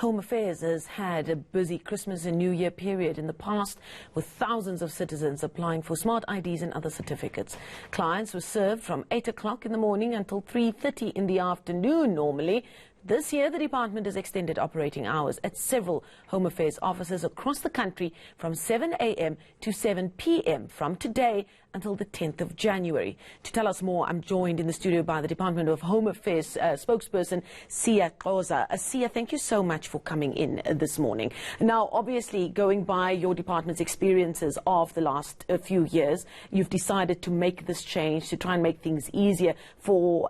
Home Affairs has had a busy Christmas and New Year period in the past, with thousands of citizens applying for smart IDs and other certificates. Clients were served from 8 o'clock in the morning until 3:30 in the afternoon normally. This year, the department has extended operating hours at several Home Affairs offices across the country from 7 a.m. to 7 p.m. from today until the 10th of January. To tell us more, I'm joined in the studio by the Department of Home Affairs spokesperson, Qoza. Sia, thank you so much for coming in this morning. Now, obviously, going by your department's experiences of the last few years, you've decided to make this change to try and make things easier for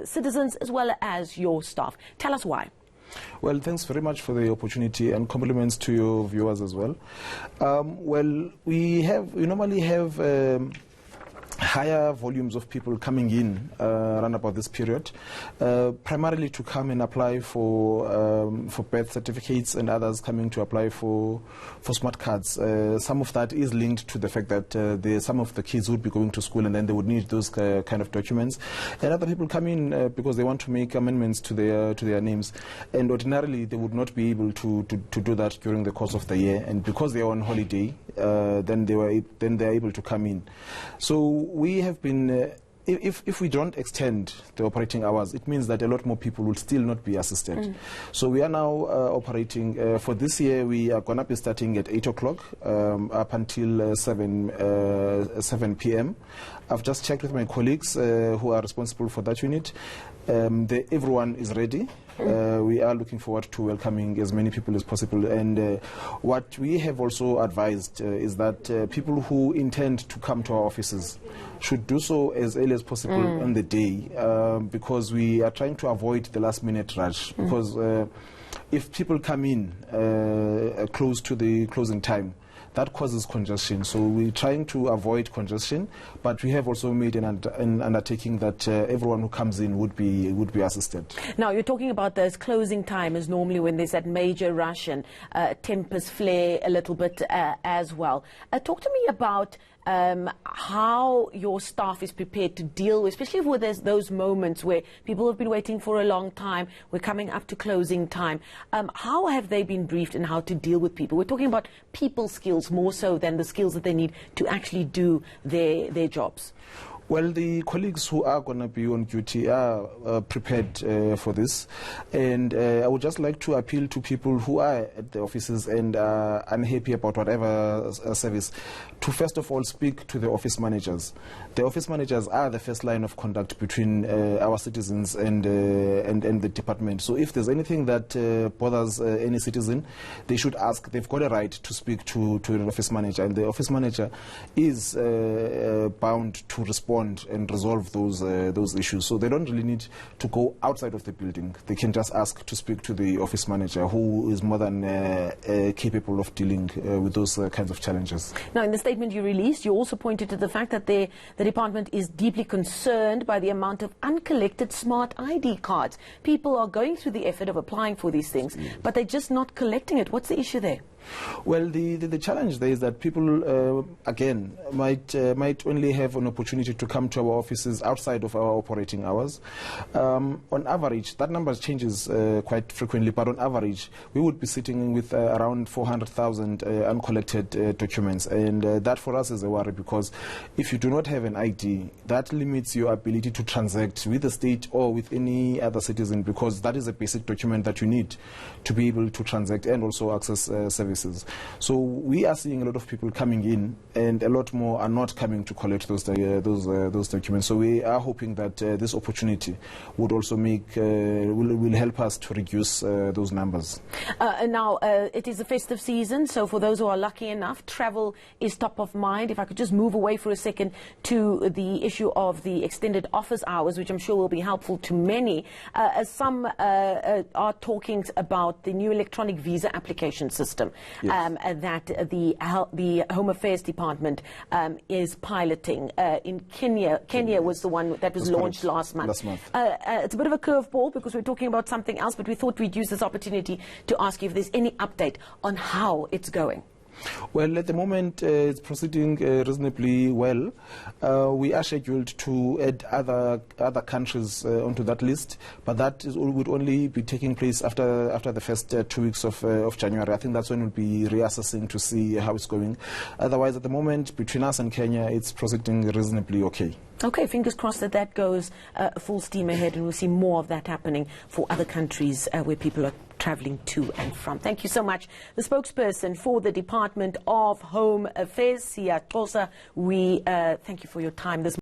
citizens as well as your staff. Tell us why. Well, thanks very much for the opportunity, and compliments to your viewers as well. Well, we normally have higher volumes of people coming in around about this period, primarily to come and apply for birth certificates, and others coming to apply for smart cards. Some of that is linked to the fact that some of the kids would be going to school and then they would need those kind of documents. And other people come in because they want to make amendments to their names, and ordinarily they would not be able to do that during the course of the year. And because they are on holiday, then they are able to come in. So we have been, if we don't extend the operating hours, it means that a lot more people will still not be assisted. So we are now operating, for this year, we are going to be starting at 8 o'clock up until 7 p.m. I've just checked with my colleagues who are responsible for that unit. Everyone is ready. We are looking forward to welcoming as many people as possible, and what we have also advised is that people who intend to come to our offices should do so as early as possible on the day, because we are trying to avoid the last minute rush, because if people come in close to the closing time, that causes congestion. So we're trying to avoid congestion, but we have also made an undertaking that everyone who comes in would be assisted. Now, you're talking about this closing time is normally when there's that major rush and tempers flare a little bit as well. Talk to me about how your staff is prepared to deal with, especially with those moments where people have been waiting for a long time, we're coming up to closing time. How have they been briefed in how to deal with people? We're talking about people skills more so than the skills that they need to actually do their jobs. Well, the colleagues who are going to be on duty are prepared for this, and I would just like to appeal to people who are at the offices and are unhappy about whatever service to first of all speak to the office managers. The office managers are the first line of contact between our citizens and the department. So if there's anything that bothers any citizen, they should ask. They've got a right to speak to an office manager, and the office manager is bound to respond and resolve those issues. So they don't really need to go outside of the building. They can just ask to speak to the office manager, who is more than capable of dealing with those kinds of challenges. Now, in the statement you released, you also pointed to the fact that the department is deeply concerned by the amount of uncollected smart ID cards. People are going through the effort of applying for these things, but they're just not collecting it. What's the issue there? Well, the challenge there is that people, again, might only have an opportunity to come to our offices outside of our operating hours. On average, that number changes quite frequently, but on average, we would be sitting with around 400,000 uncollected documents, and that for us is a worry, because if you do not have an ID, that limits your ability to transact with the state or with any other citizen, because that is a basic document that you need to be able to transact and also access services. So we are seeing a lot of people coming in, and a lot more are not coming to collect those documents. So we are hoping that this opportunity would also will help us to reduce those numbers. Now, it is a festive season, so for those who are lucky enough, travel is top of mind. If I could just move away for a second to the issue of the extended office hours, which I'm sure will be helpful to many. Some are talking about the new electronic visa application system. Yes. That the Home Affairs Department is piloting in Kenya. Kenya was the one that was launched last month. It's a bit of a curveball because we're talking about something else, but we thought we'd use this opportunity to ask you if there's any update on how it's going. Well, at the moment, it's proceeding reasonably well. We are scheduled to add other countries onto that list, but that would only be taking place after the first 2 weeks of January. I think that's when we'll be reassessing to see how it's going. Otherwise, at the moment, between us and Kenya, it's proceeding reasonably okay. Okay, fingers crossed that goes full steam ahead, and we'll see more of that happening for other countries where people are travelling to and from. Thank you so much. The spokesperson for the Department of Home Affairs, Qoza, we thank you for your time this